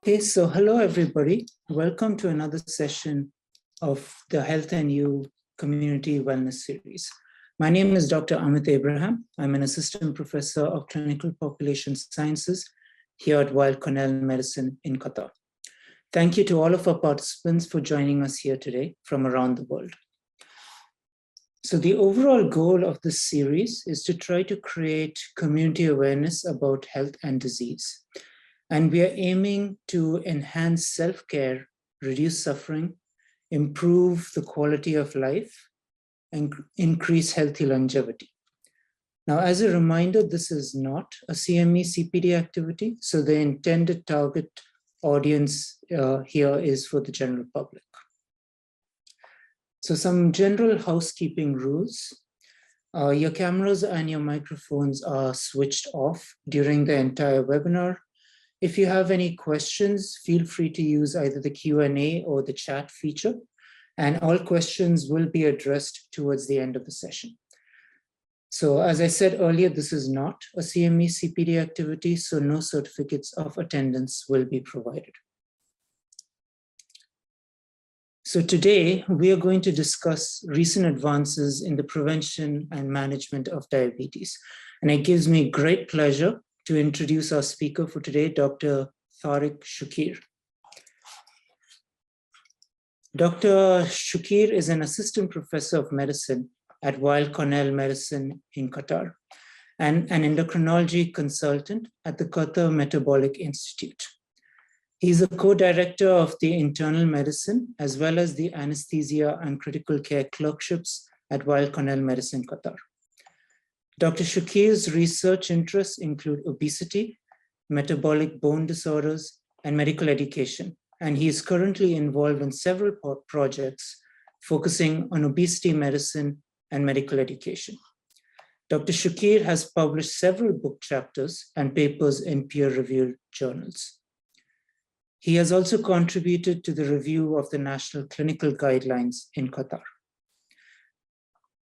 Okay, so hello everybody. Welcome to another session of the Health and You Community Wellness Series. My name is Dr. Amit Abraham. I'm an assistant professor of clinical population sciences here at Weill Cornell Medicine in Qatar. Thank you to all of our participants for joining us here today from around the world. So the overall goal of this series is to try to create community awareness about health and disease. And we are aiming to enhance self-care, reduce suffering, improve the quality of life, and increase healthy longevity. Now, as a reminder, this is not a CME-CPD activity, so the intended target audience here is for the general public. So some general housekeeping rules. Your cameras and your microphones are switched off during the entire webinar. If you have any questions, feel free to use either the Q&A or the chat feature, and all questions will be addressed towards the end of the session. So as I said earlier, this is not a CME-CPD activity, so no certificates of attendance will be provided. So today, we are going to discuss recent advances in the prevention and management of diabetes. And it gives me great pleasure to introduce our speaker for today, Dr. Tariq Chukir. Dr. Chukir is an assistant professor of medicine at Weill Cornell Medicine in Qatar and an endocrinology consultant at the Qatar Metabolic Institute. He's a co-director of the internal medicine as well as the anesthesia and critical care clerkships at Weill Cornell Medicine, Qatar. Dr. Chukir's research interests include obesity, metabolic bone disorders, and medical education, and he is currently involved in several projects focusing on obesity medicine and medical education. Dr. Chukir has published several book chapters and papers in peer-reviewed journals. He has also contributed to the review of the National Clinical Guidelines in Qatar.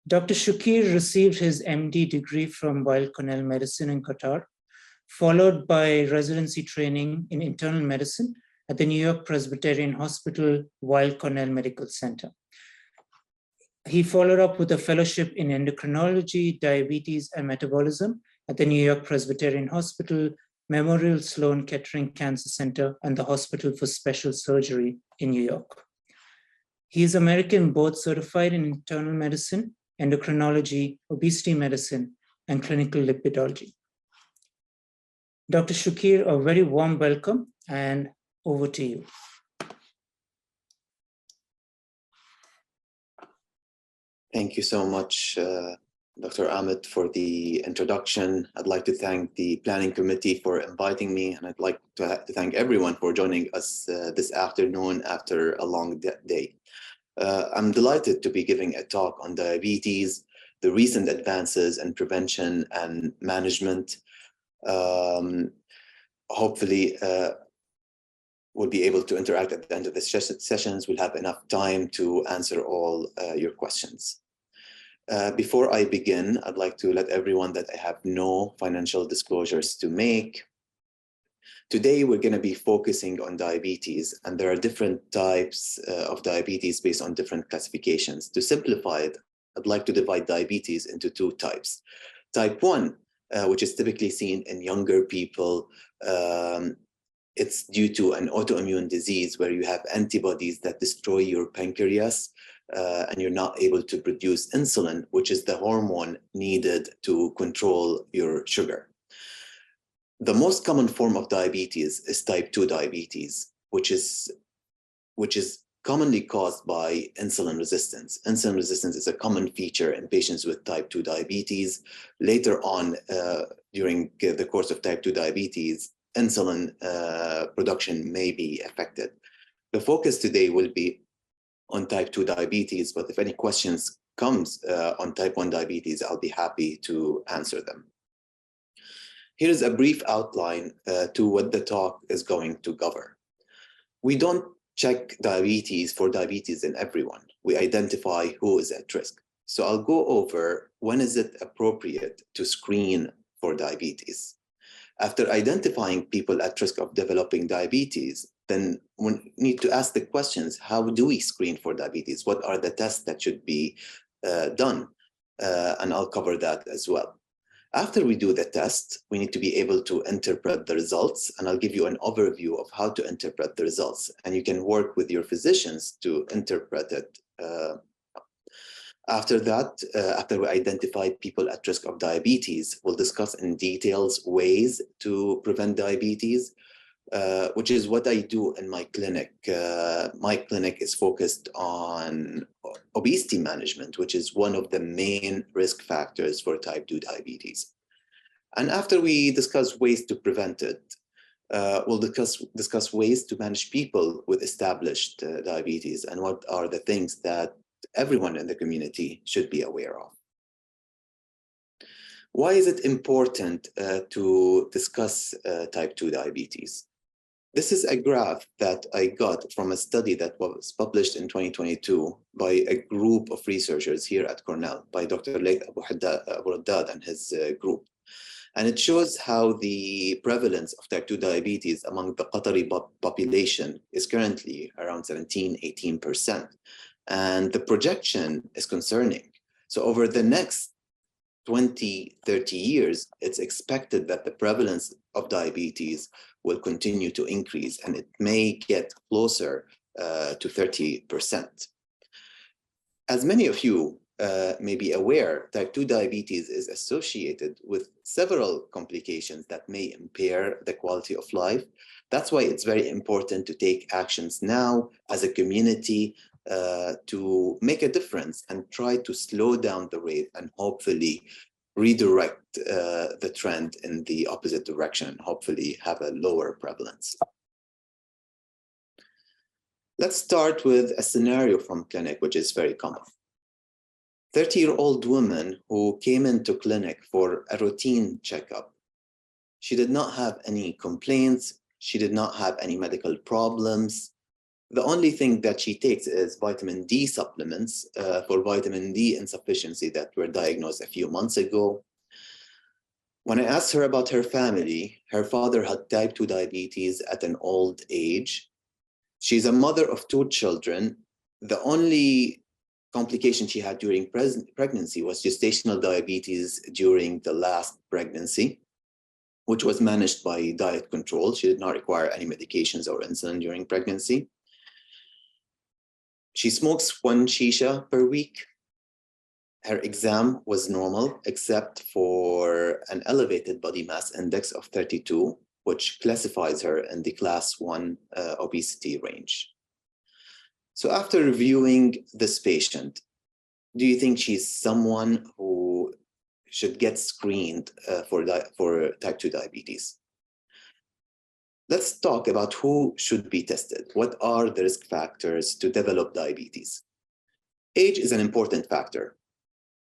Dr. Chukir received his MD degree from Weill Cornell Medicine in Qatar, followed by residency training in internal medicine at the New York Presbyterian Hospital Weill Cornell Medical Center. He followed up with a fellowship in endocrinology, diabetes, and metabolism at the New York Presbyterian Hospital, Memorial Sloan Kettering Cancer Center, and the Hospital for Special Surgery in New York. He is American board certified in internal medicine, endocrinology, obesity medicine, and clinical lipidology. Dr. Chukir, a very warm welcome, and over to you. Thank you so much, Dr. Amit, for the introduction. I'd like to thank the planning committee for inviting me, and I'd like to thank everyone for joining us this afternoon after a long day. I'm delighted to be giving a talk on diabetes, the recent advances in prevention and management. Hopefully, we'll be able to interact at the end of the sessions. We'll have enough time to answer all your questions. Before I begin, I'd like to let everyone that I have no financial disclosures to make. Today, we're going to be focusing on diabetes, and there are different types of diabetes based on different classifications. To simplify it, I'd like to divide diabetes into two types. Type 1, which is typically seen in younger people, it's due to an autoimmune disease where you have antibodies that destroy your pancreas, and you're not able to produce insulin, which is the hormone needed to control your sugar. The most common form of diabetes is type 2 diabetes, which is commonly caused by insulin resistance. Insulin resistance is a common feature in patients with type 2 diabetes. Later on, during the course of type 2 diabetes, insulin production may be affected. The focus today will be on type 2 diabetes, but if any questions comes on type 1 diabetes, I'll be happy to answer them. Here's a brief outline to what the talk is going to cover. We don't check diabetes for diabetes in everyone. We identify who is at risk. So I'll go over when is it appropriate to screen for diabetes. After identifying people at risk of developing diabetes, then we need to ask the questions, how do we screen for diabetes? What are the tests that should be done? And I'll cover that as well. After we do the test, we need to be able to interpret the results, and I'll give you an overview of how to interpret the results, and you can work with your physicians to interpret it. After that, after we identify people at risk of diabetes, we'll discuss in details ways to prevent diabetes, which is what I do in my clinic. My clinic is focused on obesity management, which is one of the main risk factors for type 2 diabetes. And after we discuss ways to prevent it, we'll discuss ways to manage people with established diabetes and what are the things that everyone in the community should be aware of. Why is it important to discuss type 2 diabetes? This is a graph that I got from a study that was published in 2022 by a group of researchers here at Cornell, by Dr. Tariq Abu Haddad and his group. And it shows how the prevalence of type 2 diabetes among the Qatari population is currently around 17–18%. And the projection is concerning. So over the next 20–30 years, it's expected that the prevalence of diabetes will continue to increase, and it may get closer to 30%. As many of you may be aware, type 2 diabetes is associated with several complications that may impair the quality of life. That's why it's very important to take actions now as a community to make a difference and try to slow down the rate and hopefully redirect the trend in the opposite direction, hopefully have a lower prevalence. Let's start with a scenario from clinic, which is very common. 30-year-old woman who came into clinic for a routine checkup. She did not have any complaints. She did not have any medical problems. The only thing that she takes is vitamin D supplements for vitamin D insufficiency that were diagnosed a few months ago. When I asked her about her family, her father had type 2 diabetes at an old age. She's a mother of 2 children. The only complication she had during pregnancy was gestational diabetes during the last pregnancy, which was managed by diet control. She did not require any medications or insulin during pregnancy. She smokes 1 shisha per week. Her exam was normal, except for an elevated body mass index of 32, which classifies her in the class 1 obesity range. So after reviewing this patient, do you think she's someone who should get screened for type 2 diabetes? Let's talk about who should be tested. What are the risk factors to develop diabetes? Age is an important factor.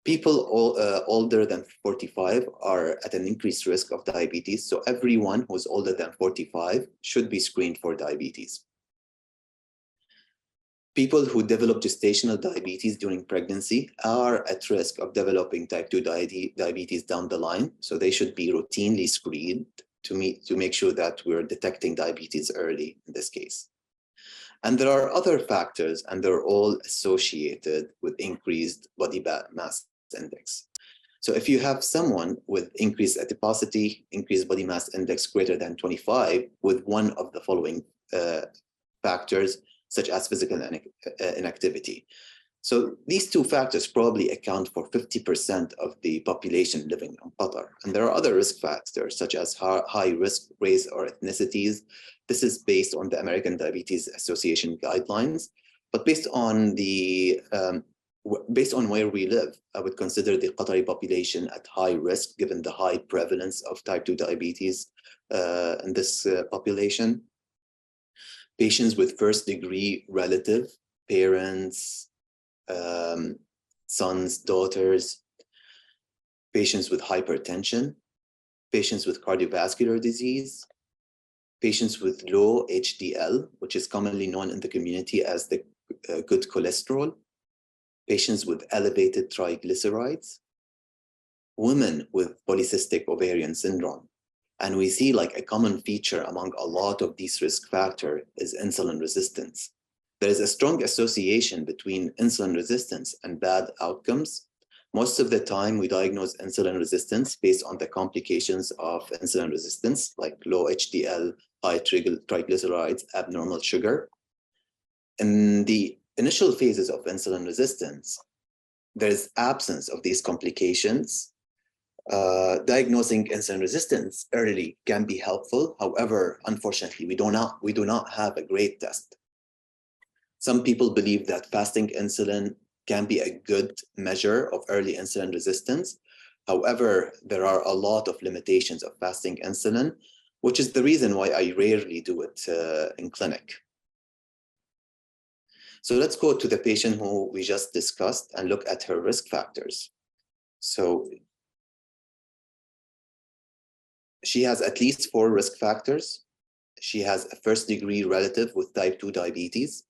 People older than 45 are at an increased risk of diabetes, so everyone who's older than 45 should be screened for diabetes. People who develop gestational diabetes during pregnancy are at risk of developing type 2 diabetes down the line, so they should be routinely screened to make sure that we're detecting diabetes early in this case. And there are other factors, and they're all associated with increased body mass index. So if you have someone with increased adiposity, increased body mass index greater than 25 with one of the following factors, such as physical inactivity. So these 2 factors probably account for 50% of the population living in Qatar. And there are other risk factors, such as high risk race or ethnicities. This is based on the American Diabetes Association guidelines, but based on where we live, I would consider the Qatari population at high risk, given the high prevalence of type 2 diabetes in this population. Patients with first-degree relative, parents, sons, daughters, patients with hypertension, patients with cardiovascular disease, patients with low HDL, which is commonly known in the community as the good cholesterol, patients with elevated triglycerides, women with polycystic ovarian syndrome, And we see like a common feature among a lot of these risk factors is insulin resistance. There is a strong association between insulin resistance and bad outcomes. Most of the time, we diagnose insulin resistance based on the complications of insulin resistance, like low HDL, high triglycerides, abnormal sugar. In the initial phases of insulin resistance, there is absence of these complications. Diagnosing insulin resistance early can be helpful. However, unfortunately, we do not have a great test. Some people believe that fasting insulin can be a good measure of early insulin resistance. However, there are a lot of limitations of fasting insulin, which is the reason why I rarely do it in clinic. So let's go to the patient who we just discussed and look at her risk factors. So she has at least 4 risk factors. She has a first-degree relative with type 2 diabetes.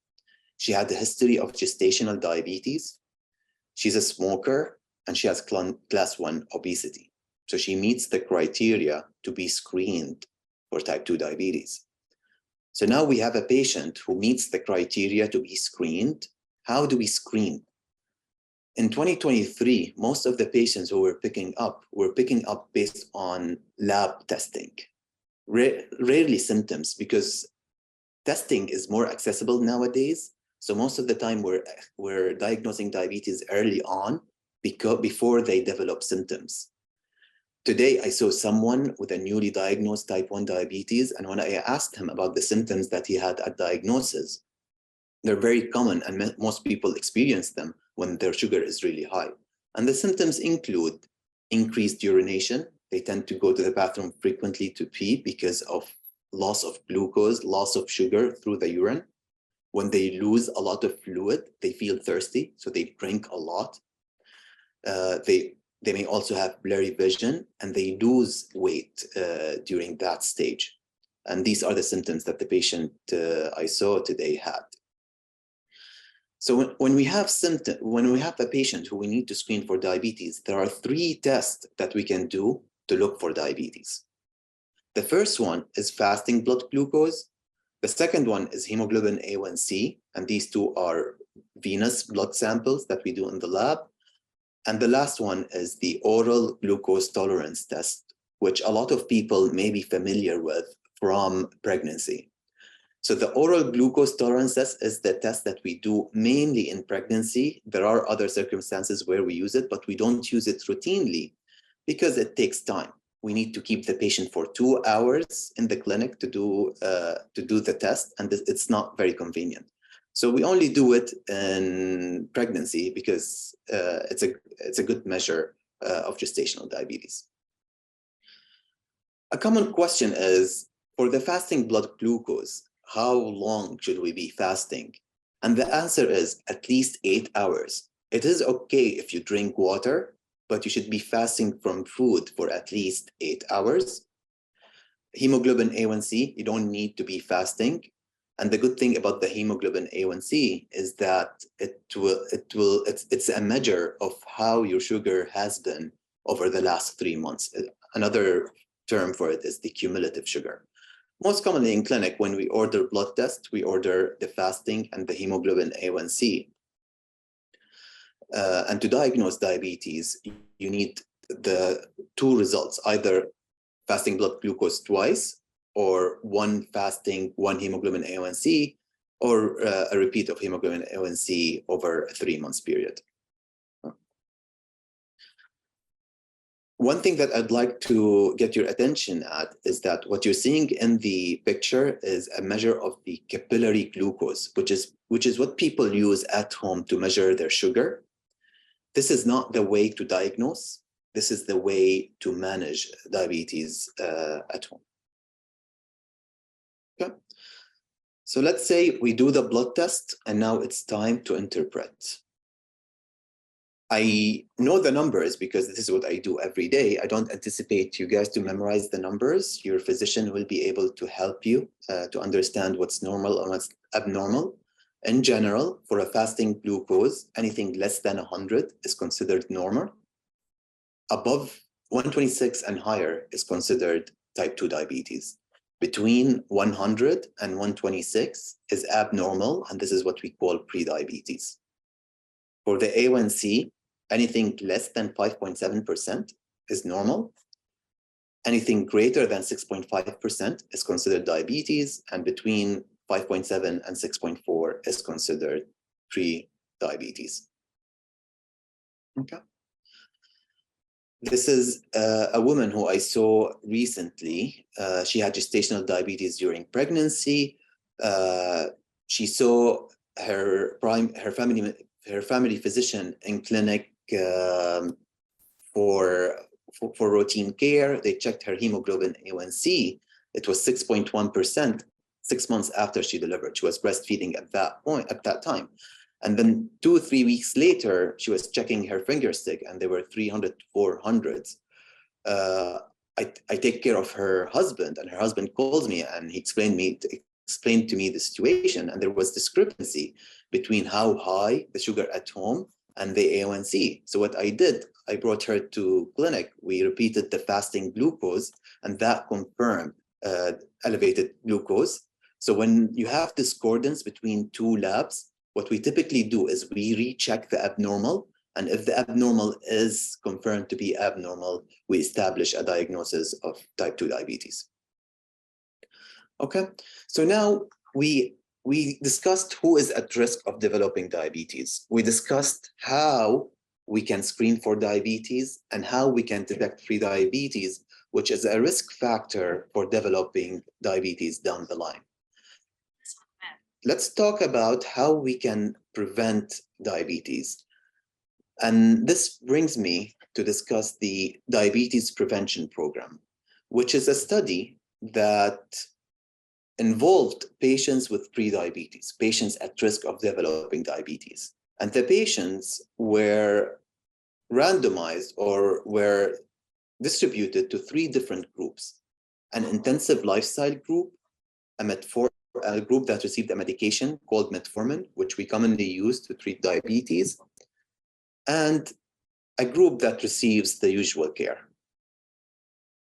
She had a history of gestational diabetes. She's a smoker, and she has class 1 obesity. So she meets the criteria to be screened for type 2 diabetes. So now we have a patient who meets the criteria to be screened. How do we screen? In 2023, most of the patients who were picking up based on lab testing, rarely symptoms, because testing is more accessible nowadays. So most of the time we're diagnosing diabetes early on before they develop symptoms. Today, I saw someone with a newly diagnosed type 1 diabetes, and when I asked him about the symptoms that he had at diagnosis, they're very common, and most people experience them when their sugar is really high. And the symptoms include increased urination. They tend to go to the bathroom frequently to pee because of loss of glucose, loss of sugar through the urine. When they lose a lot of fluid, they feel thirsty, so they drink a lot. They may also have blurry vision, and they lose weight during that stage. And these are the symptoms that the patient I saw today had. So when we have a patient who we need to screen for diabetes, there are 3 tests that we can do to look for diabetes. The first one is fasting blood glucose. The second one is hemoglobin A1C, and these 2 are venous blood samples that we do in the lab. And the last one is the oral glucose tolerance test, which a lot of people may be familiar with from pregnancy. So the oral glucose tolerance test is the test that we do mainly in pregnancy. There are other circumstances where we use it, but we don't use it routinely because it takes time. We need to keep the patient for 2 hours in the clinic to do the test, and it's not very convenient. So we only do it in pregnancy because it's a good measure of gestational diabetes. A common question is, for the fasting blood glucose, how long should we be fasting? And the answer is at least 8 hours. It is okay if you drink water, but you should be fasting from food for at least 8 hours. Hemoglobin A1C, you don't need to be fasting. And the good thing about the hemoglobin A1C is that it's a measure of how your sugar has been over the last 3 months. Another term for it is the cumulative sugar. Most commonly in clinic, when we order blood tests, we order the fasting and the hemoglobin A1C. And to diagnose diabetes, you need the 2 results, either fasting blood glucose twice, or 1 fasting, 1 hemoglobin A1C, or a repeat of hemoglobin A1C over a 3 months period. One thing that I'd like to get your attention at is that what you're seeing in the picture is a measure of the capillary glucose, which is what people use at home to measure their sugar. This is not the way to diagnose. This is the way to manage diabetes at home. Okay. So let's say we do the blood test, and now it's time to interpret. I know the numbers because this is what I do every day. I don't anticipate you guys to memorize the numbers. Your physician will be able to help you to understand what's normal and what's abnormal. In general, for a fasting glucose, anything less than 100 is considered normal. Above 126 and higher is considered type 2 diabetes. Between 100 and 126 is abnormal, and this is what we call prediabetes. For the A1C, anything less than 5.7% is normal. Anything greater than 6.5% is considered diabetes, and between 5.7 and 6.4 is considered pre-diabetes. Okay. This is a woman who I saw recently. She had gestational diabetes during pregnancy. She saw her family physician in clinic for routine care. They checked her hemoglobin A1C. It was 6.1%, 6 months after she delivered. She was breastfeeding at that time. And then 2 or 3 weeks later, she was checking her finger stick, and there were 300 to 400s. I take care of her husband, and her husband calls me, and he explained to me the situation, and there was discrepancy between how high the sugar at home and the A1C. So what I did, I brought her to clinic. We repeated the fasting glucose, and that confirmed elevated glucose. So when you have discordance between two labs, what we typically do is we recheck the abnormal, and if the abnormal is confirmed to be abnormal, we establish a diagnosis of type 2 diabetes. Okay, so now we discussed who is at risk of developing diabetes. We discussed how we can screen for diabetes and how we can detect prediabetes, which is a risk factor for developing diabetes down the line. Let's talk about how we can prevent diabetes. And this brings me to discuss the Diabetes Prevention Program, which is a study that involved patients with prediabetes, patients at risk of developing diabetes. And the patients were randomized or were distributed to 3 different groups: an intensive lifestyle group, a group that received a medication called metformin, which we commonly use to treat diabetes, and a group that receives the usual care.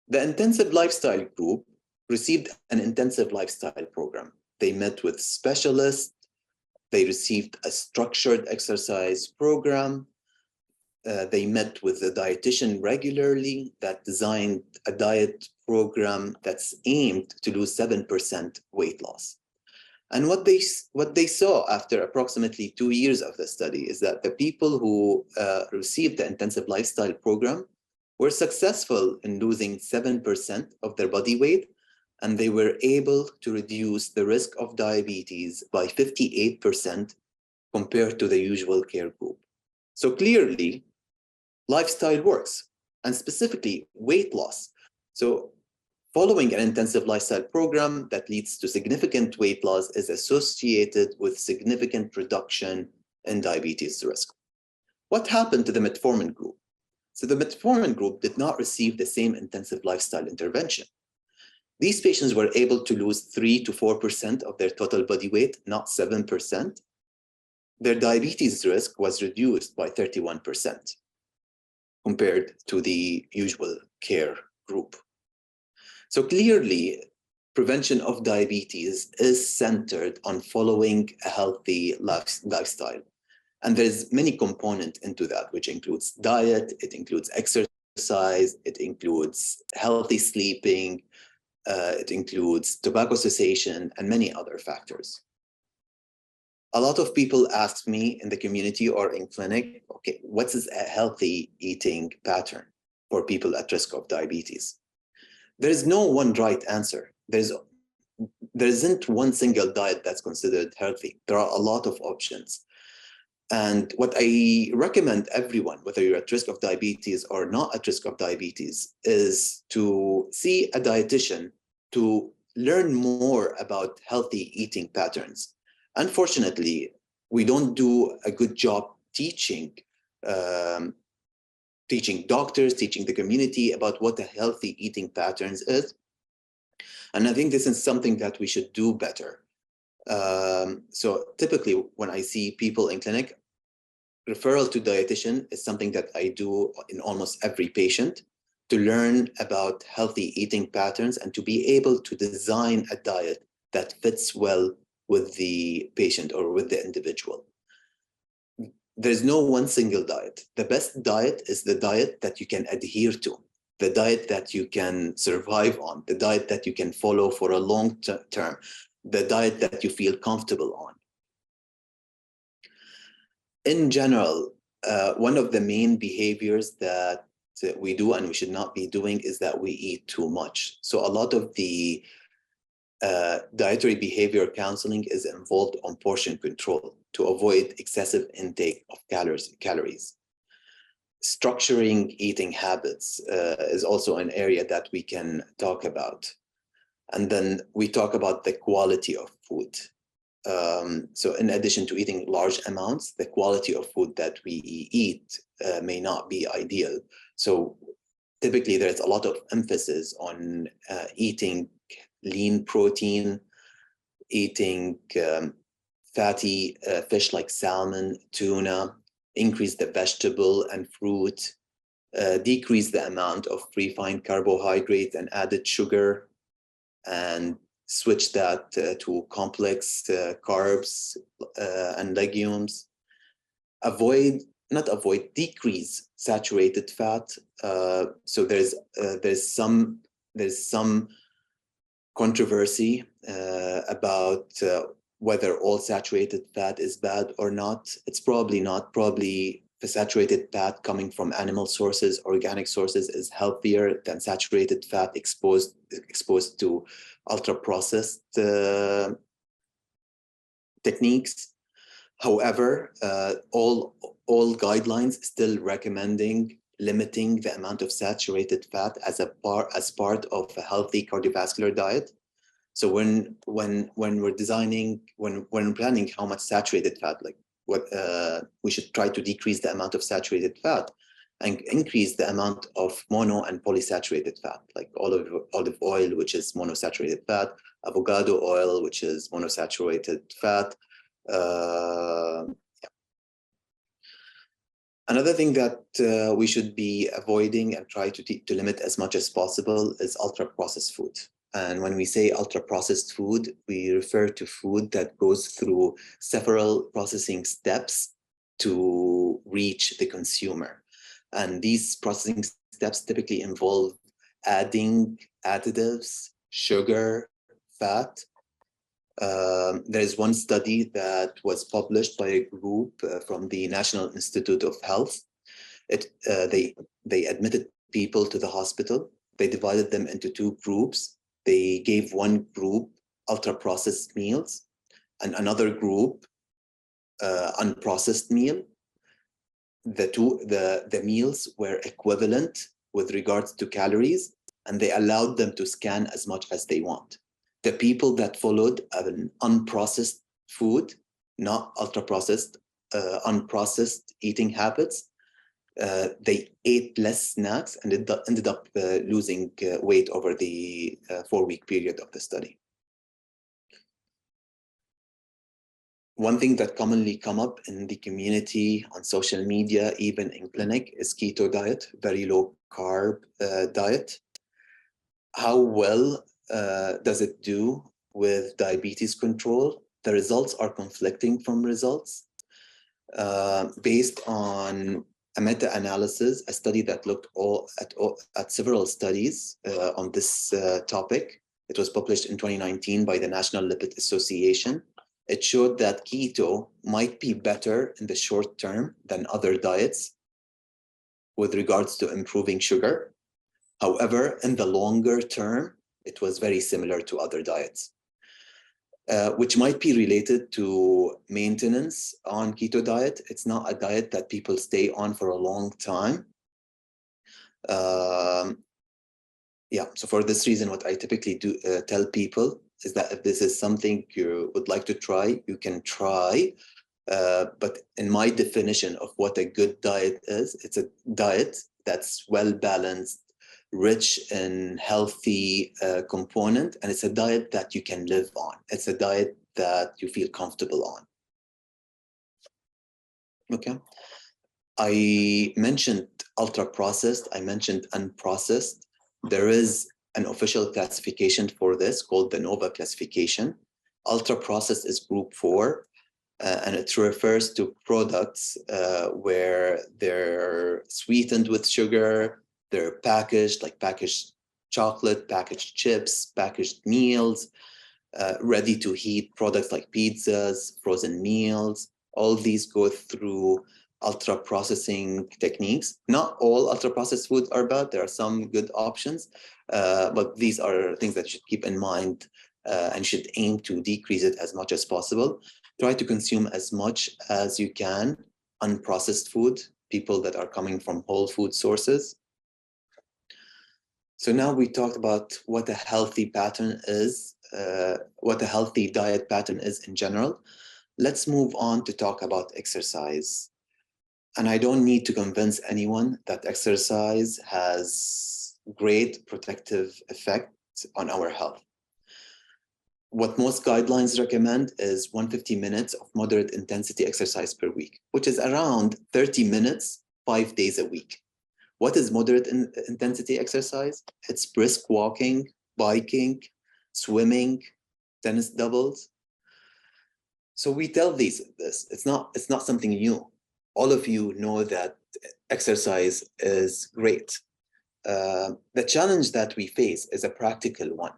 The intensive lifestyle group received an intensive lifestyle program. They met with specialists, they received a structured exercise program, they met with a dietitian regularly that designed a diet program that's aimed to lose 7% weight loss. And what they saw after approximately 2 years of the study is that the people who received the intensive lifestyle program were successful in losing 7% of their body weight, and they were able to reduce the risk of diabetes by 58% compared to the usual care group. So clearly, lifestyle works, and specifically weight loss. So following an intensive lifestyle program that leads to significant weight loss is associated with significant reduction in diabetes risk. What happened to the metformin group? So the metformin group did not receive the same intensive lifestyle intervention. These patients were able to lose 3 to 4% of their total body weight, not 7%. Their diabetes risk was reduced by 31% compared to the usual care group. So clearly, prevention of diabetes is centered on following a healthy lifestyle. And there's many components into that, which includes diet, it includes exercise, it includes healthy sleeping, it includes tobacco cessation, and many other factors. A lot of people ask me in the community or in clinic, okay, what is a healthy eating pattern for people at risk of diabetes? There is no one right answer. There isn't one single diet that's considered healthy. There are a lot of options. And what I recommend everyone, whether you're at risk of diabetes or not at risk of diabetes, is to see a dietitian to learn more about healthy eating patterns. Unfortunately, we don't do a good job teaching doctors, teaching the community about what a healthy eating patterns is. And I think this is something that we should do better. So typically when I see people in clinic, referral to dietitian is something that I do in almost every patient to learn about healthy eating patterns and to be able to design a diet that fits well with the patient or with the individual. There's no one single diet. The best diet is the diet that you can adhere to, the diet that you can survive on, the diet that you can follow for a long term, the diet that you feel comfortable on. In general, one of the main behaviors that we do and we should not be doing is that we eat too much. So a lot of the dietary behavior counseling is involved on portion control to avoid excessive intake of calories. Structuring eating habits is also an area that we can talk about. And then we talk about the quality of food. So in addition to eating large amounts, the quality of food that we eat may not be ideal. So typically there's a lot of emphasis on eating lean protein, eating fatty fish like salmon, tuna, increase the vegetable and fruit, decrease the amount of refined carbohydrate and added sugar, and switch that to complex carbs and legumes. Decrease saturated fat. So there's some controversy about whether all saturated fat is bad or not. It's probably not. Probably the saturated fat coming from animal sources, organic sources, is healthier than saturated fat exposed to ultra-processed techniques. However, all guidelines still recommending limiting the amount of saturated fat as part of a healthy cardiovascular diet. So when we're planning how much saturated fat, like what we should try to decrease the amount of saturated fat and increase the amount of mono and polysaturated fat, like olive oil, which is monosaturated fat, avocado oil, which is monosaturated fat. Another thing that we should be avoiding and try to limit as much as possible is ultra-processed food. And when we say ultra-processed food, we refer to food that goes through several processing steps to reach the consumer. And these processing steps typically involve adding additives, sugar, fat. There's one study that was published by a group from the National Institute of Health. They admitted people to the hospital. They divided them into two groups. They gave one group ultra-processed meals and another group unprocessed meal. The meals were equivalent with regards to calories, and they allowed them to scan as much as they want. The people that followed an unprocessed food, not ultra-processed, unprocessed eating habits, they ate less snacks and ended up losing weight over the 4-week period of the study. One thing that commonly come up in the community, on social media, even in clinic, is keto diet, very low carb diet. How well does it do with diabetes control? The results are conflicting from results. Based on a meta-analysis, a study that looked at several studies on this topic. It was published in 2019 by the National Lipid Association. It showed that keto might be better in the short term than other diets with regards to improving sugar. However, in the longer term, it was very similar to other diets, which might be related to maintenance on keto diet. It's not a diet that people stay on for a long time. So for this reason, what I typically do tell people is that if this is something you would like to try, you can try. But in my definition of what a good diet is, it's a diet that's well-balanced, rich in healthy component, and it's a diet that you can live on. It's a diet that you feel comfortable on. Okay. I mentioned ultra-processed. I mentioned unprocessed. There is an official classification for this called the NOVA classification. Ultra-processed is group 4, and it refers to products where they're sweetened with sugar, they're packaged, like packaged chocolate, packaged chips, packaged meals, ready to heat products like pizzas, frozen meals. All these go through ultra processing techniques. Not all ultra processed foods are bad. There are some good options, but these are things that you should keep in mind and should aim to decrease it as much as possible. Try to consume as much as you can unprocessed food, people that are coming from whole food sources. So now we talked about what a healthy pattern is, what a healthy diet pattern is in general. Let's move on to talk about exercise. And I don't need to convince anyone that exercise has great protective effects on our health. What most guidelines recommend is 150 minutes of moderate intensity exercise per week, which is around 30 minutes, 5 days a week. What is moderate intensity exercise? It's brisk walking, biking, swimming, tennis doubles. So we tell this. It's not something new. All of you know that exercise is great. The challenge that we face is a practical one.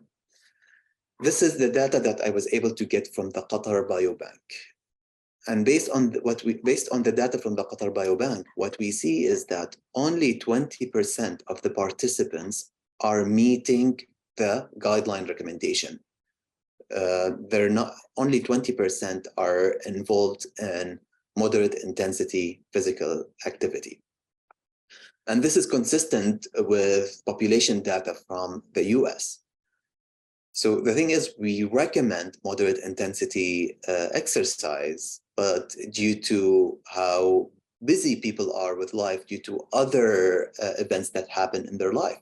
This is the data that I was able to get from the Qatar Biobank. And based on the data from the Qatar Biobank, what we see is that only 20% of the participants are meeting the guideline recommendation. They're not, only 20% are involved in moderate intensity physical activity. And this is consistent with population data from the US. So the thing is, we recommend moderate intensity exercise, but due to how busy people are with life, due to other events that happen in their life,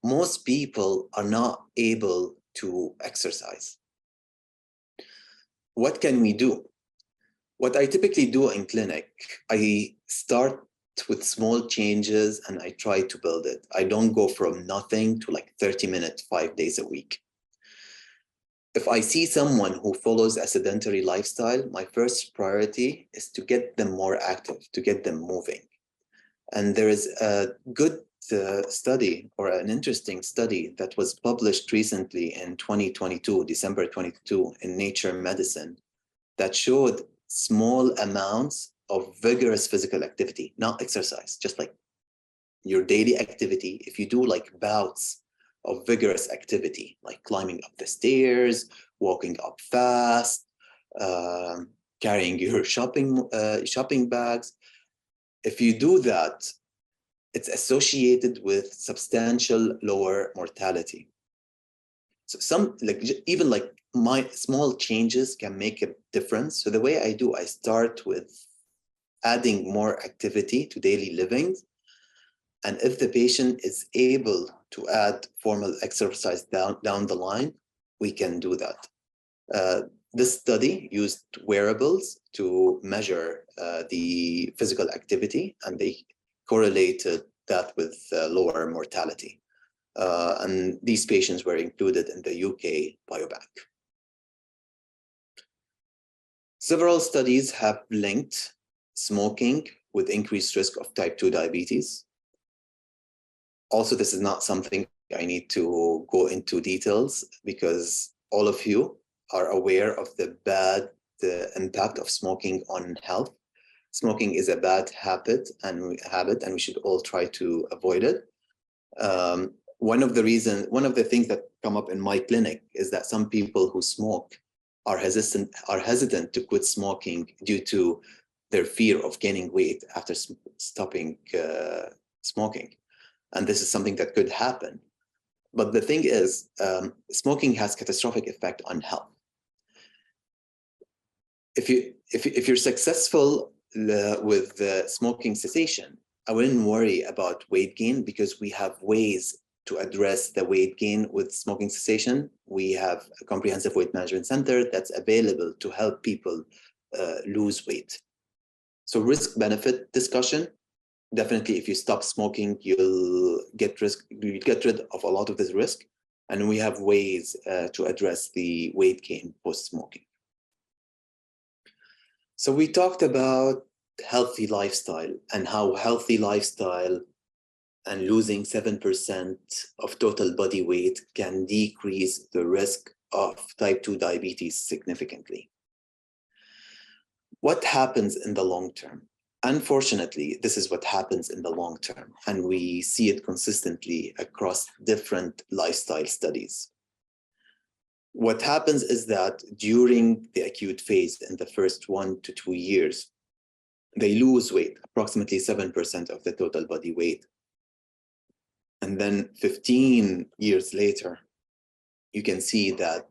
most people are not able to exercise. What can we do? What I typically do in clinic, I start with small changes and I try to build it. I don't go from nothing to like 30 minutes, 5 days a week. If I see someone who follows a sedentary lifestyle, my first priority is to get them more active, to get them moving. And there is a good study, or an interesting study, that was published recently in 2022, December 22, in Nature Medicine, that showed small amounts of vigorous physical activity, not exercise, just like your daily activity. If you do like bouts of vigorous activity, like climbing up the stairs, walking up fast, carrying your shopping bags. If you do that, it's associated with substantial lower mortality. So even my small changes can make a difference. So the way I do, I start with adding more activity to daily living. And if the patient is able to add formal exercise down the line, we can do that. This study used wearables to measure the physical activity, and they correlated that with lower mortality. And these patients were included in the UK Biobank. Several studies have linked smoking with increased risk of type 2 diabetes. Also, this is not something I need to go into details, because all of you are aware of the impact of smoking on health. Smoking is a bad habit, and we should all try to avoid it. One of the things that come up in my clinic is that some people who smoke are hesitant to quit smoking due to their fear of gaining weight after stopping smoking. And this is something that could happen. But the thing is, smoking has catastrophic effect on health. If you're successful with smoking cessation, I wouldn't worry about weight gain, because we have ways to address the weight gain with smoking cessation. We have a comprehensive weight management center that's available to help people lose weight. So risk-benefit discussion, Definitely, if you stop smoking, you'll get rid of a lot of this risk. And we have ways to address the weight gain post-smoking. So we talked about healthy lifestyle and how healthy lifestyle and losing 7% of total body weight can decrease the risk of type 2 diabetes significantly. What happens in the long term? Unfortunately, this is what happens in the long term, and we see it consistently across different lifestyle studies. What happens is that during the acute phase in the first 1 to 2 years, they lose weight, approximately 7% of the total body weight. And then 15 years later, you can see that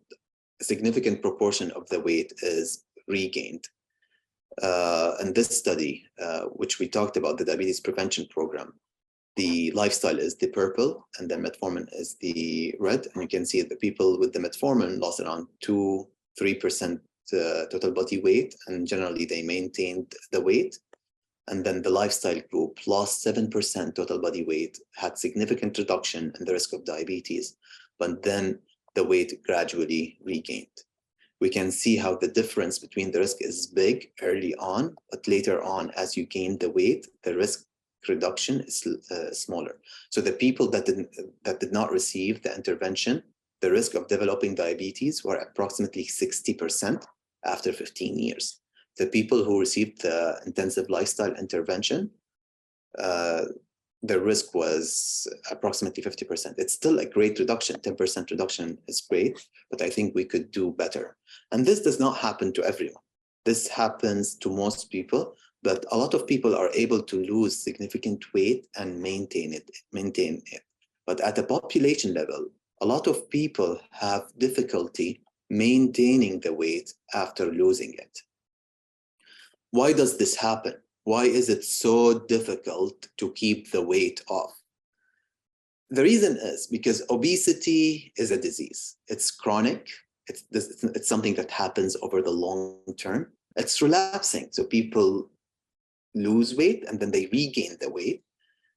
a significant proportion of the weight is regained. In this study, which we talked about, the diabetes prevention program, the lifestyle is the purple and the metformin is the red. And you can see the people with the metformin lost around 2-3% total body weight, and generally they maintained the weight. And then the lifestyle group lost 7% total body weight, had significant reduction in the risk of diabetes, but then the weight gradually regained. We can see how the difference between the risk is big early on, but later on, as you gain the weight, the risk reduction is smaller. So the people that did not receive the intervention, the risk of developing diabetes were approximately 60% after 15 years. The people who received the intensive lifestyle intervention, the risk was approximately 50%. It's still a great reduction. 10% reduction is great, but I think we could do better. And this does not happen to everyone. This happens to most people, but a lot of people are able to lose significant weight and maintain it. But at a population level, a lot of people have difficulty maintaining the weight after losing it. Why does this happen? Why is it so difficult to keep the weight off? The reason is because obesity is a disease. It's chronic. It's something that happens over the long term. It's relapsing. So people lose weight and then they regain the weight.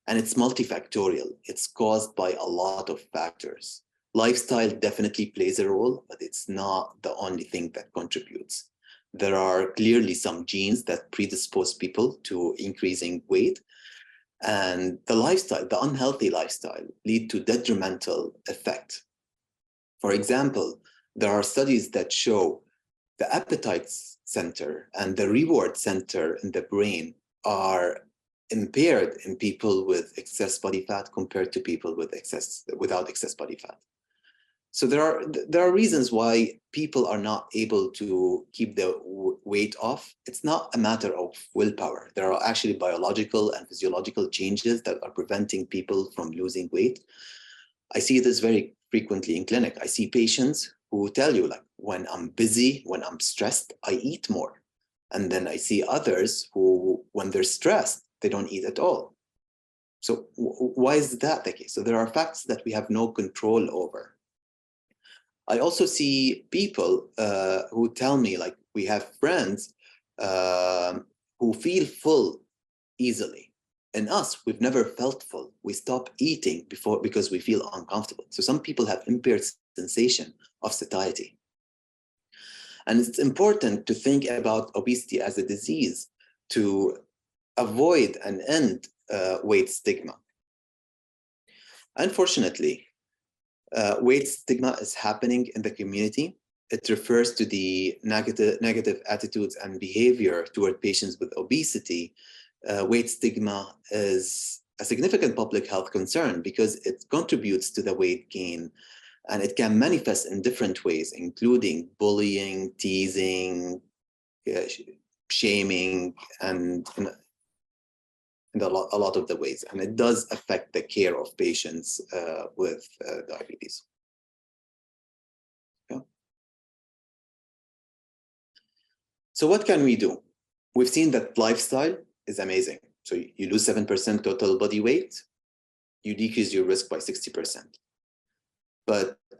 And it's multifactorial. It's caused by a lot of factors. Lifestyle definitely plays a role, but it's not the only thing that contributes. There are clearly some genes that predispose people to increasing weight, and the lifestyle, the unhealthy lifestyle, lead to detrimental effect. For example, there are studies that show the appetite center and the reward center in the brain are impaired in people with excess body fat compared to people without excess body fat. So there are reasons why people are not able to keep the weight off. It's not a matter of willpower. There are actually biological and physiological changes that are preventing people from losing weight. I see this very frequently in clinic. I see patients who tell you, like, when I'm busy, when I'm stressed, I eat more. And then I see others who, when they're stressed, they don't eat at all. So why is that the case? So there are facts that we have no control over. I also see people who tell me, like, we have friends who feel full easily. In us, we've never felt full. We stop eating because we feel uncomfortable. So some people have impaired sensation of satiety. And it's important to think about obesity as a disease to avoid and end weight stigma. Unfortunately, weight stigma is happening in the community. It refers to the negative attitudes and behavior toward patients with obesity. Weight stigma is a significant public health concern because it contributes to the weight gain, and it can manifest in different ways, including bullying, teasing, shaming, and in a lot of the ways. And it does affect the care of patients with diabetes. Yeah. So what can we do? We've seen that lifestyle is amazing. So you lose 7% total body weight, you decrease your risk by 60%.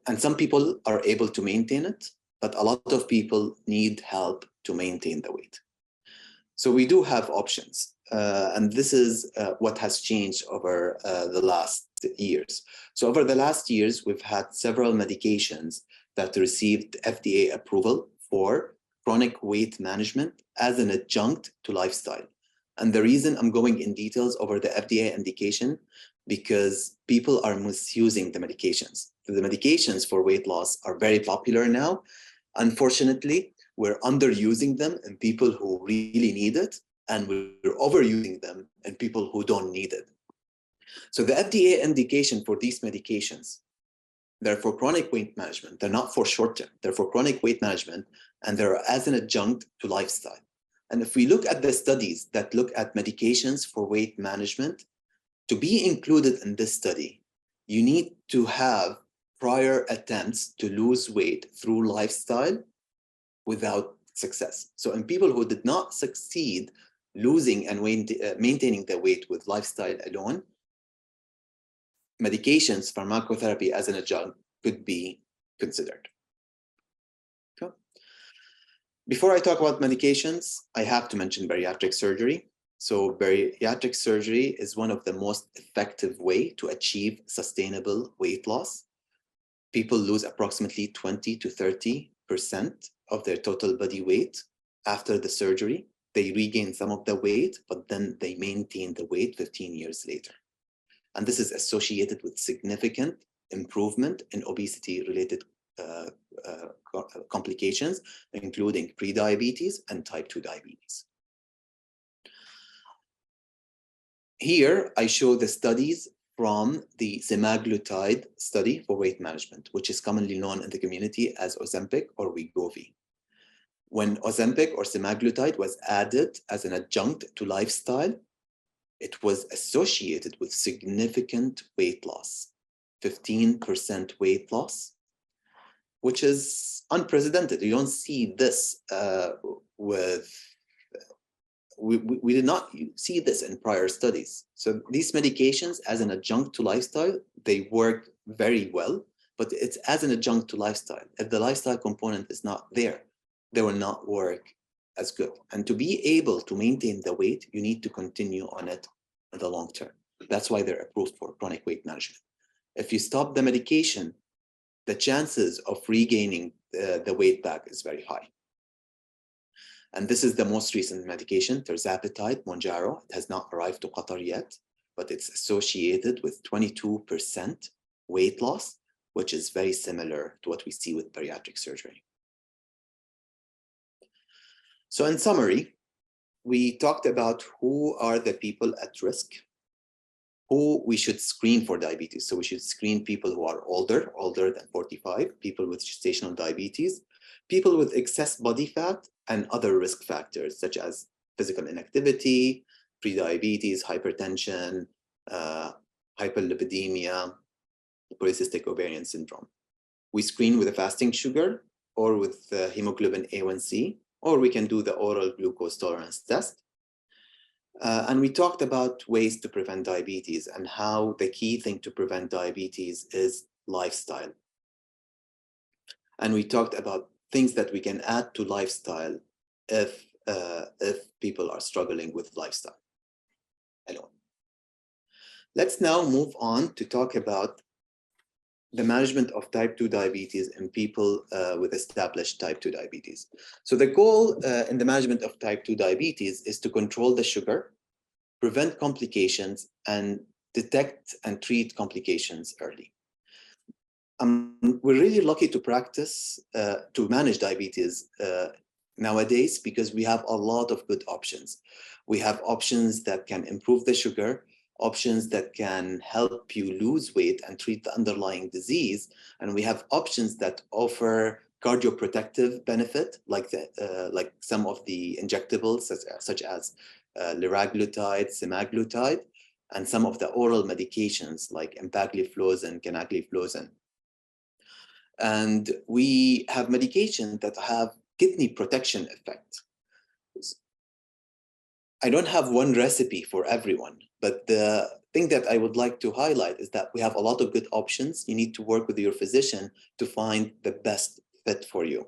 And some people are able to maintain it, but a lot of people need help to maintain the weight. So we do have options. and this is what has changed over the last years. So over the last years, we've had several medications that received FDA approval for chronic weight management as an adjunct to lifestyle. And the reason I'm going in details over the FDA indication, because people are misusing the medications. The medications for weight loss are very popular now. Unfortunately, we're underusing them in people who really need it, and we're overusing them in people who don't need it. So the FDA indication for these medications, they're for chronic weight management. They're not for short-term. They're for chronic weight management, and they're as an adjunct to lifestyle. And if we look at the studies that look at medications for weight management, to be included in this study, you need to have prior attempts to lose weight through lifestyle without success. So in people who did not succeed losing and maintaining their weight with lifestyle alone, medications, pharmacotherapy as an adjunct could be considered. Okay. Before I talk about medications, I have to mention bariatric surgery. So bariatric surgery is one of the most effective way to achieve sustainable weight loss. People lose approximately 20 to 30% of their total body weight after the surgery. They regain some of the weight, but then they maintain the weight 15 years later. And this is associated with significant improvement in obesity-related complications, including prediabetes and type 2 diabetes. Here, I show the studies from the semaglutide study for weight management, which is commonly known in the community as Ozempic or Wegovy. When Ozempic or semaglutide was added as an adjunct to lifestyle, it was associated with significant weight loss, 15% weight loss, which is unprecedented. You don't see this we did not see this in prior studies. So these medications as an adjunct to lifestyle, they work very well, but it's as an adjunct to lifestyle. If the lifestyle component is not there, they will not work as good. And to be able to maintain the weight, you need to continue on it in the long term. That's why they're approved for chronic weight management. If you stop the medication, the chances of regaining the weight back is very high. And this is the most recent medication, tirzepatide, Mounjaro. It has not arrived to Qatar yet, but it's associated with 22% weight loss, which is very similar to what we see with bariatric surgery. So in summary, we talked about who are the people at risk, who we should screen for diabetes. So we should screen people who are older than 45, people with gestational diabetes, people with excess body fat, and other risk factors such as physical inactivity, prediabetes, hypertension, hyperlipidemia, polycystic ovarian syndrome. We screen with a fasting sugar or with hemoglobin A1C, or we can do the oral glucose tolerance test. And we talked about ways to prevent diabetes and how the key thing to prevent diabetes is lifestyle. And we talked about things that we can add to lifestyle if people are struggling with lifestyle alone. Let's now move on to talk about the management of type 2 diabetes in people with established type 2 diabetes. So the goal in the management of type 2 diabetes is to control the sugar, prevent complications, and detect and treat complications early. We're really lucky to practice, to manage diabetes nowadays because we have a lot of good options. We have options that can improve the sugar, options that can help you lose weight and treat the underlying disease. And we have options that offer cardioprotective benefit, like some of the injectables, such as liraglutide, semaglutide, and some of the oral medications like empagliflozin, canagliflozin. And we have medications that have kidney protection effect. I don't have one recipe for everyone, but the thing that I would like to highlight is that we have a lot of good options. You need to work with your physician to find the best fit for you.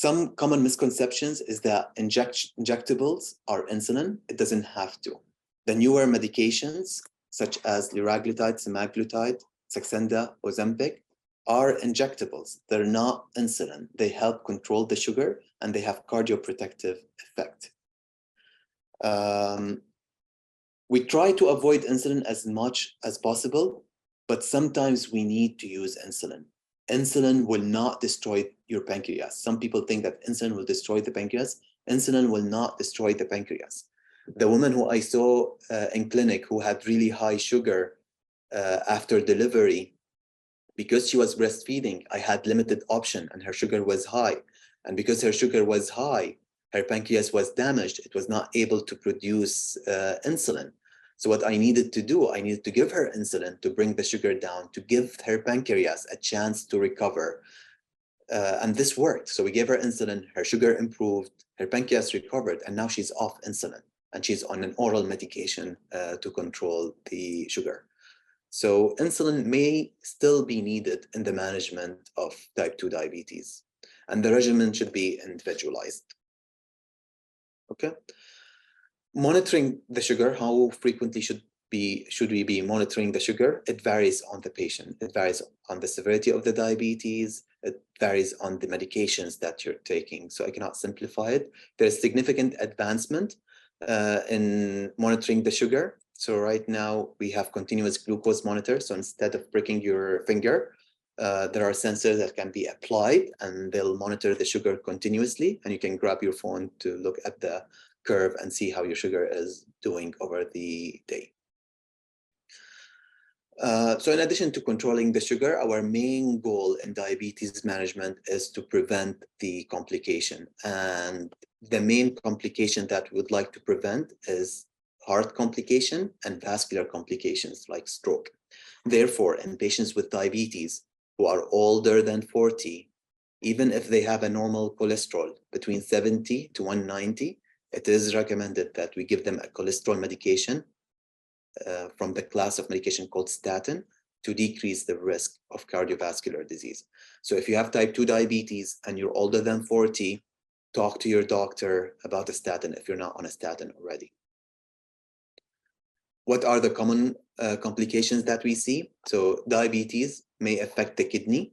Some common misconceptions is that injectables are insulin. It doesn't have to. The newer medications, such as liraglutide, semaglutide, Saxenda, Ozempic, are injectables. They're not insulin. They help control the sugar and they have cardioprotective effect. We try to avoid insulin as much as possible, but sometimes we need to use insulin. Insulin will not destroy your pancreas. Some people think that insulin will destroy the pancreas. Insulin will not destroy the pancreas. The woman who I saw in clinic who had really high sugar after delivery, because she was breastfeeding, I had limited option and her sugar was high. And because her sugar was high, her pancreas was damaged. It was not able to produce insulin. So what I needed to do, I needed to give her insulin to bring the sugar down, to give her pancreas a chance to recover. And this worked. So we gave her insulin, her sugar improved, her pancreas recovered, and now she's off insulin. And she's on an oral medication to control the sugar. So insulin may still be needed in the management of type 2 diabetes. And the regimen should be individualized. Okay. Monitoring the sugar, how frequently should we be monitoring the sugar? It varies on the patient. It varies on the severity of the diabetes. It varies on the medications that you're taking. So I cannot simplify it. There's significant advancement in monitoring the sugar. So right now we have continuous glucose monitor. So instead of pricking your finger, there are sensors that can be applied and they'll monitor the sugar continuously. And you can grab your phone to look at the curve and see how your sugar is doing over the day. So in addition to controlling the sugar, our main goal in diabetes management is to prevent the complication. And the main complication that we would like to prevent is heart complication and vascular complications like stroke. Therefore, in patients with diabetes who are older than 40, even if they have a normal cholesterol between 70 to 190, it is recommended that we give them a cholesterol medication from the class of medication called statin to decrease the risk of cardiovascular disease. So if you have type 2 diabetes and you're older than 40, talk to your doctor about a statin if you're not on a statin already. What are the common complications that we see? So diabetes may affect the kidney.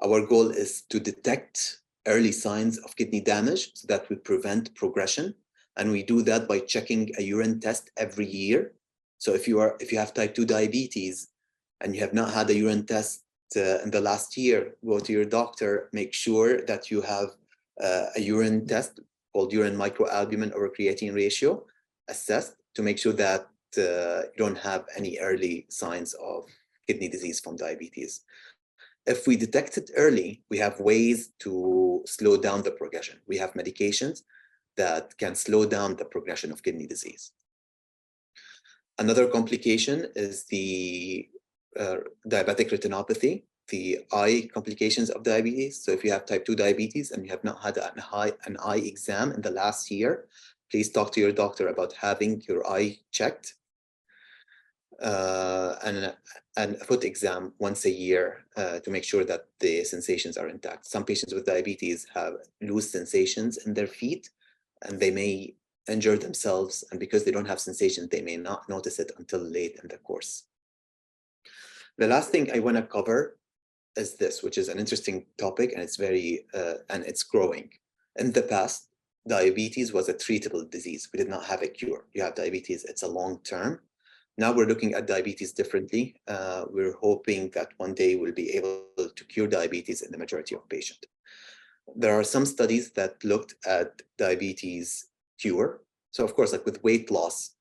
Our goal is to detect early signs of kidney damage so that we prevent progression. And we do that by checking a urine test every year. So if you have type 2 diabetes and you have not had a urine test in the last year, go to your doctor, make sure that you have a urine test called urine microalbumin or creatine ratio assessed to make sure that you don't have any early signs of kidney disease from diabetes. If we detect it early, we have ways to slow down the progression. We have medications that can slow down the progression of kidney disease. Another complication is the diabetic retinopathy, the eye complications of diabetes. So if you have type 2 diabetes and you have not had an eye exam in the last year, please talk to your doctor about having your eye checked. And a foot exam once a year to make sure that the sensations are intact. Some patients with diabetes have loose sensations in their feet and they may injure themselves, and because they don't have sensation, they may not notice it until late in the course. The last thing I want to cover is this, which is an interesting topic, and it's very and it's growing. In the past, diabetes was a treatable disease. We did not have a cure. You have diabetes, it's a long term. Now we're looking at diabetes differently. We're hoping that one day we'll be able to cure diabetes in the majority of patients. There are some studies that looked at diabetes cure. So of course, like with weight loss,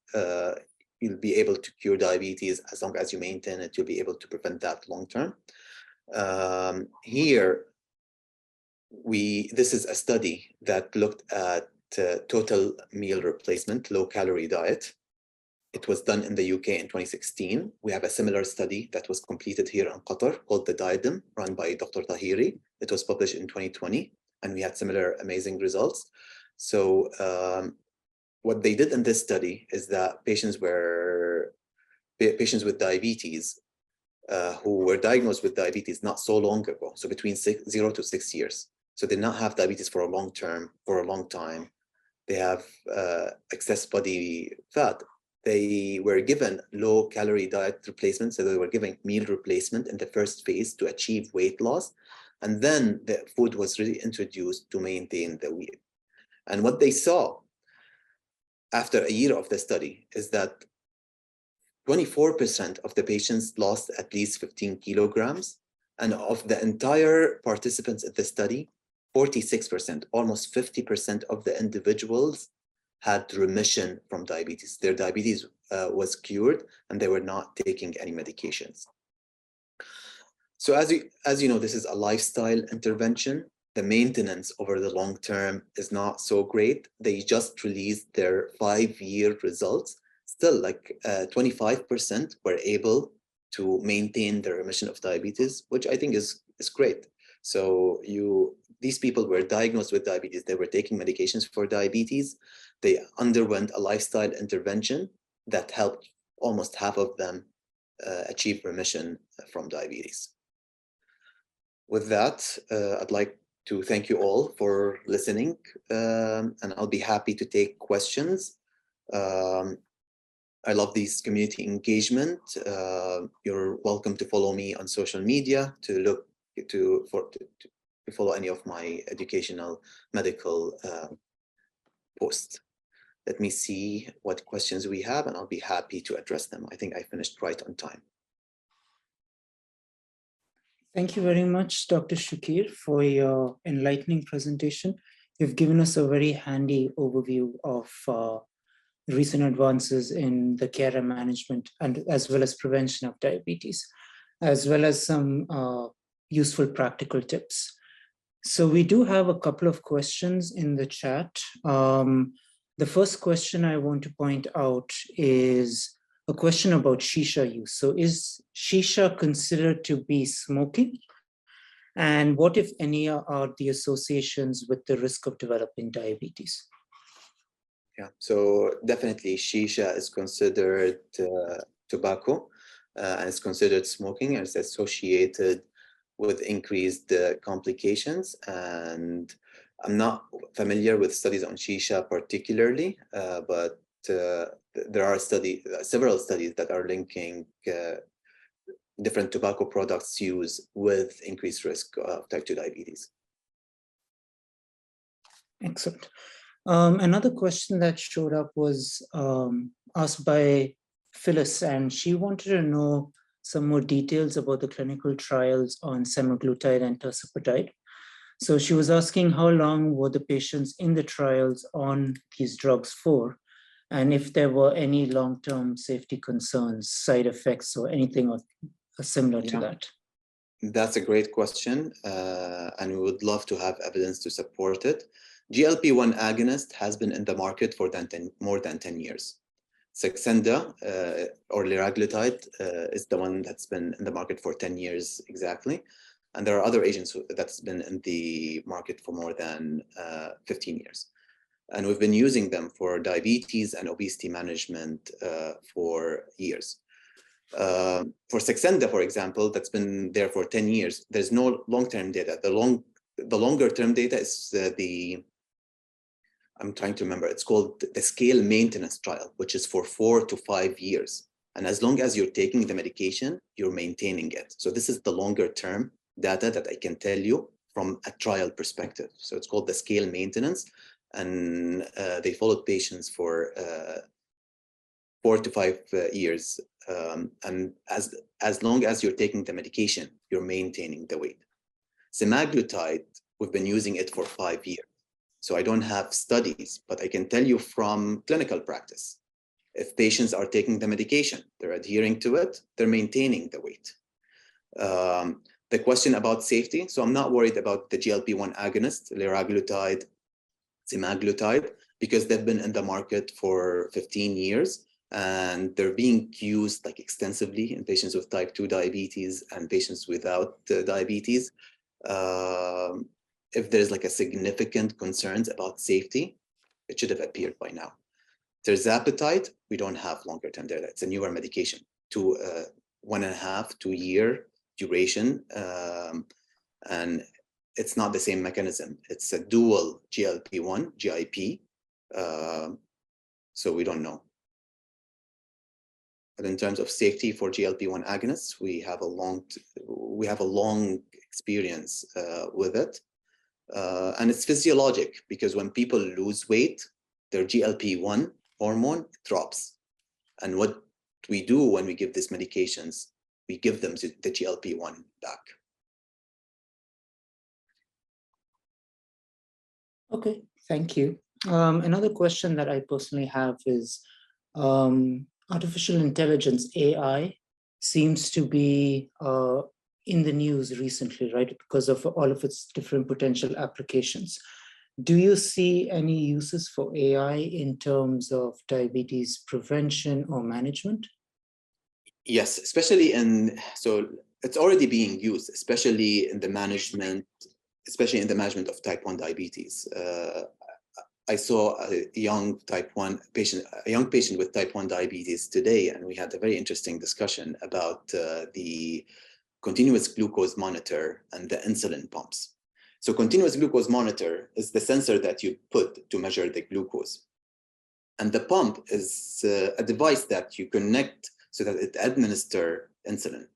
you'll be able to cure diabetes as long as you maintain it. You'll be able to prevent that long term. Here, this is a study that looked at total meal replacement, low calorie diet. It was done in the UK in 2016. We have a similar study that was completed here in Qatar called the Diadem, run by Dr. Tahiri. It was published in 2020, and we had similar amazing results. So what they did in this study is that patients with diabetes who were diagnosed with diabetes not so long ago, so between 0 to 6 years, So they did not have diabetes for a long time. They have excess body fat. They were given low-calorie diet replacement, so they were given meal replacement in the first phase to achieve weight loss, and then the food was really introduced to maintain the weight. And what they saw after a year of the study is that 24% of the patients lost at least 15 kilograms, and of the entire participants in the study, 46%, almost 50% of the individuals had remission from diabetes. Their diabetes was cured, and they were not taking any medications. So as you know, this is a lifestyle intervention. The maintenance over the long term is not so great. They just released their 5-year results. Still, like 25% were able to maintain the remission of diabetes, which I think is great. So these people were diagnosed with diabetes. They were taking medications for diabetes. They underwent a lifestyle intervention that helped almost half of them achieve remission from diabetes. With that, I'd like to thank you all for listening, and I'll be happy to take questions. I love this community engagement. You're welcome to follow me on social media to follow any of my educational medical posts. Let me see what questions we have, and I'll be happy to address them. I think I finished right on time. Thank you very much, Dr. Chukir, for your enlightening presentation. You've given us a very handy overview of recent advances in the care and management, and as well as prevention of diabetes, as well as some useful practical tips. So we do have a couple of questions in the chat. The first question I want to point out is a question about shisha use. So is shisha considered to be smoking? And what, if any, are the associations with the risk of developing diabetes? Yeah, so definitely shisha is considered tobacco, and it's considered smoking, and it's associated with increased complications. And I'm not familiar with studies on shisha particularly, but there are several studies that are linking different tobacco products use with increased risk of type 2 diabetes. Excellent. Another question that showed up was asked by Phyllis, and she wanted to know some more details about the clinical trials on semaglutide and tirzepatide. So she was asking how long were the patients in the trials on these drugs for, and if there were any long-term safety concerns, side effects, or anything similar to that. That's a great question, and we would love to have evidence to support it. GLP-1 agonist has been in the market for more than 10 years. Saxenda or liraglutide is the one that's been in the market for 10 years exactly. And there are other agents that's been in the market for more than 15 years. And we've been using them for diabetes and obesity management for years. For Saxenda, for example, that's been there for 10 years. There's no long-term data. The longer-term data is I'm trying to remember, it's called the scale maintenance trial, which is for 4 to 5 years. And as long as you're taking the medication, you're maintaining it. So this is the longer-term data that I can tell you from a trial perspective. So it's called the scale maintenance. And they followed patients for 4 to 5 years. And as long as you're taking the medication, you're maintaining the weight. Semaglutide, we've been using it for 5 years. So I don't have studies, but I can tell you from clinical practice, if patients are taking the medication, they're adhering to it, they're maintaining the weight. The question about safety, so I'm not worried about the GLP-1 agonist, liraglutide, semaglutide, because they've been in the market for 15 years, and they're being used like extensively in patients with type 2 diabetes and patients without diabetes. If there's like a significant concerns about safety, it should have appeared by now. Tirzepatide, we don't have longer term data. It's a newer medication, 1.5 to 2 year duration. And it's not the same mechanism. It's a dual GLP-1, GIP. So we don't know. But in terms of safety for GLP-1 agonists, we have a long experience with it. And it's physiologic, because when people lose weight, their GLP-1 hormone drops. And what we do when we give these medications, we give them the GLP-1 back. Okay, thank you. Another question that I personally have is artificial intelligence, AI, seems to be in the news recently, right? Because of all of its different potential applications. Do you see any uses for AI in terms of diabetes prevention or management? Yes, so it's already being used, especially in the management of type 1 diabetes. I saw a young patient with type 1 diabetes today, and we had a very interesting discussion about the continuous glucose monitor and the insulin pumps. So continuous glucose monitor is the sensor that you put to measure the glucose. And the pump is a device that you connect so that it administers insulin.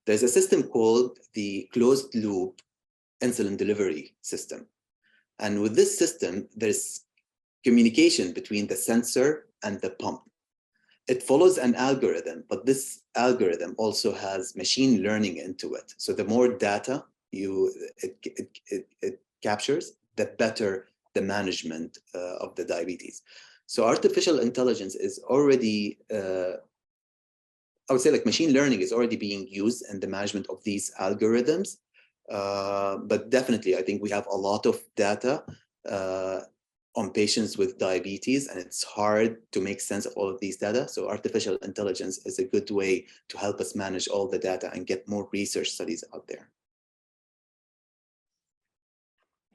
There's a system called the closed loop insulin delivery system. And with this system, there's communication between the sensor and the pump. It follows an algorithm, but this algorithm also has machine learning into it. So the more data it captures, the better the management of the diabetes. So artificial intelligence is already, I would say, like, machine learning is already being used in the management of these algorithms. But definitely, I think we have a lot of data on patients with diabetes, and it's hard to make sense of all of these data. So artificial intelligence is a good way to help us manage all the data and get more research studies out there.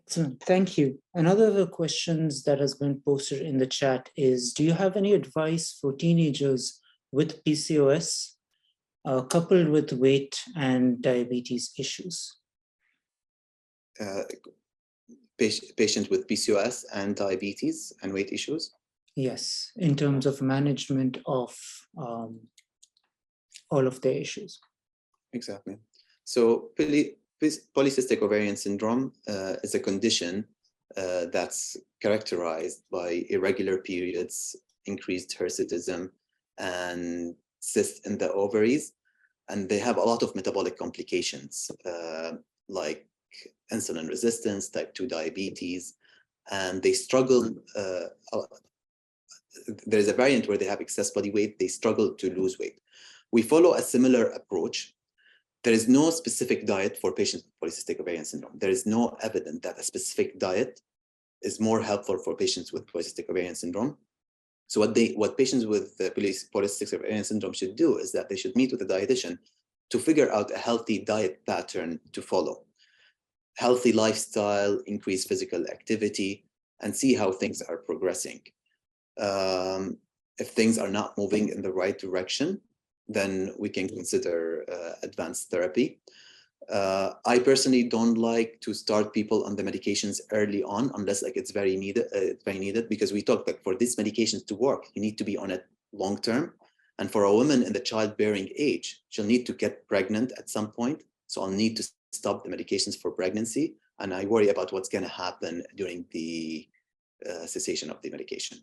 Excellent, thank you. Another of the questions that has been posted in the chat is, do you have any advice for teenagers with PCOS coupled with weight and diabetes issues? Patient with PCOS and diabetes and weight issues? Yes, in terms of management of all of their issues. Exactly. So polycystic ovarian syndrome is a condition that's characterized by irregular periods, increased hirsutism, and cysts in the ovaries. And they have a lot of metabolic complications, like insulin resistance, type 2 diabetes, and they struggle. There's a variant where they have excess body weight, they struggle to lose weight. We follow a similar approach. There is no specific diet for patients with polycystic ovarian syndrome. There is no evidence that a specific diet is more helpful for patients with polycystic ovarian syndrome. So what patients with polycystic ovarian syndrome should do is that they should meet with a dietitian to figure out a healthy diet pattern to follow. Healthy lifestyle, increase physical activity, and see how things are progressing. If things are not moving in the right direction, then we can consider advanced therapy. I personally don't like to start people on the medications early on unless it's very needed, because we talked that for these medications to work, you need to be on it long term. And for a woman in the childbearing age, she'll need to get pregnant at some point. So I'll need to stop the medications for pregnancy. And I worry about what's going to happen during the cessation of the medication.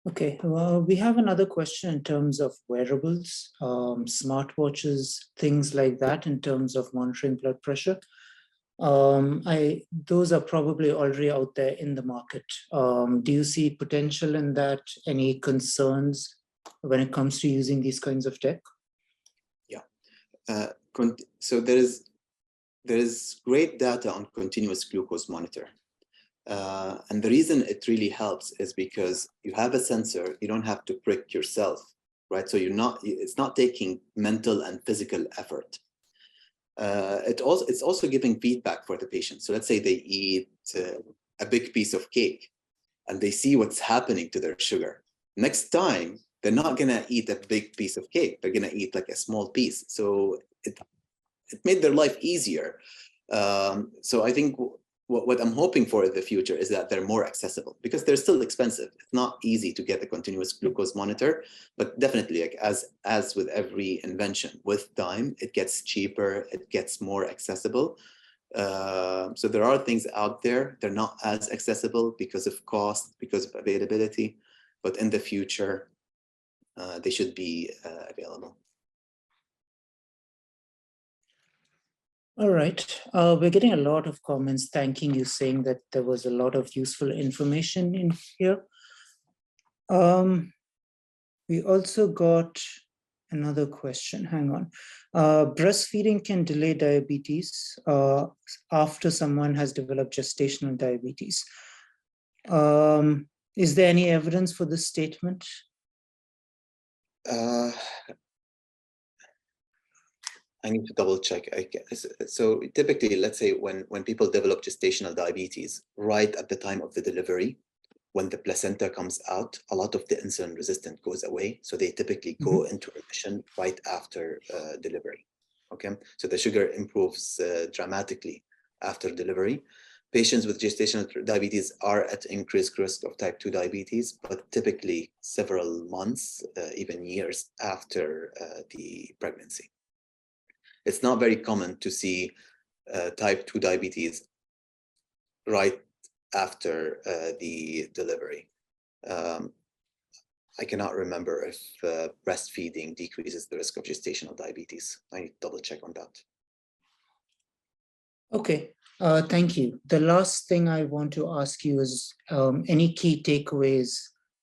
Okay, well, we have another question in terms of wearables, smartwatches, things like that, in terms of monitoring blood pressure. Those are probably already out there in the market. Do you see potential in that? Any concerns when it comes to using these kinds of tech? Yeah. So there is great data on continuous glucose monitor. And the reason it really helps is because you have a sensor, you don't have to prick yourself, right? So it's not taking mental and physical effort. It's also giving feedback for the patient. So let's say they eat a big piece of cake and they see what's happening to their sugar. Next time, they're not gonna eat a big piece of cake. They're gonna eat like a small piece. So it made their life easier. So I think what I'm hoping for in the future is that they're more accessible, because they're still expensive. It's not easy to get a continuous glucose monitor, but definitely, like as with every invention, with time, it gets cheaper, it gets more accessible. So there are things out there, they're not as accessible because of cost, because of availability, but in the future, they should be available. All right, we're getting a lot of comments thanking you, saying that there was a lot of useful information in here. We also got another question, hang on. Breastfeeding can delay diabetes after someone has developed gestational diabetes. Is there any evidence for this statement? I need to double check. So typically, let's say when people develop gestational diabetes, right at the time of the delivery, when the placenta comes out, a lot of the insulin resistance goes away. So they typically go into remission right after delivery. Okay, so the sugar improves dramatically after delivery. Patients with gestational diabetes are at increased risk of type 2 diabetes, but typically several months, even years after the pregnancy. It's not very common to see type 2 diabetes right after the delivery. I cannot remember if breastfeeding decreases the risk of gestational diabetes. I need to double check on that. Okay, thank you. The last thing I want to ask you is any key takeaways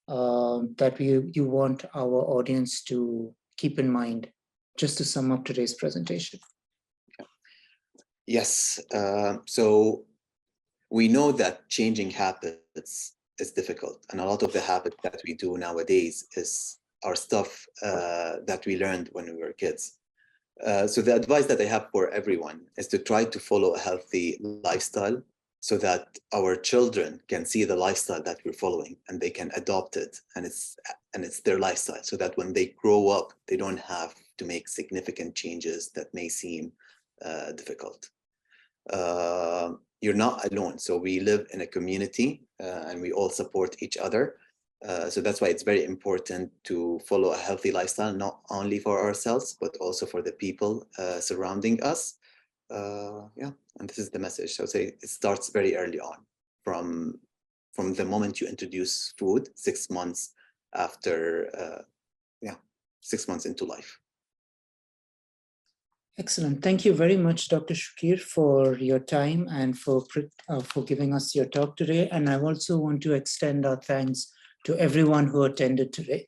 that you want our audience to keep in mind, just to sum up today's presentation. Yes, so we know that changing habits is difficult, and a lot of the habits that we do nowadays are stuff that we learned when we were kids. So the advice that I have for everyone is to try to follow a healthy lifestyle, so that our children can see the lifestyle that we're following and they can adopt it, and it's their lifestyle, so that when they grow up, they don't have to make significant changes that may seem difficult. You're not alone. So we live in a community and we all support each other. So that's why it's very important to follow a healthy lifestyle, not only for ourselves, but also for the people surrounding us. Yeah, and this is the message. So I would say it starts very early on, from the moment you introduce food, 6 months after, 6 months into life. Excellent. Thank you very much, Dr. Chukir, for your time and for giving us your talk today. And I also want to extend our thanks to everyone who attended today.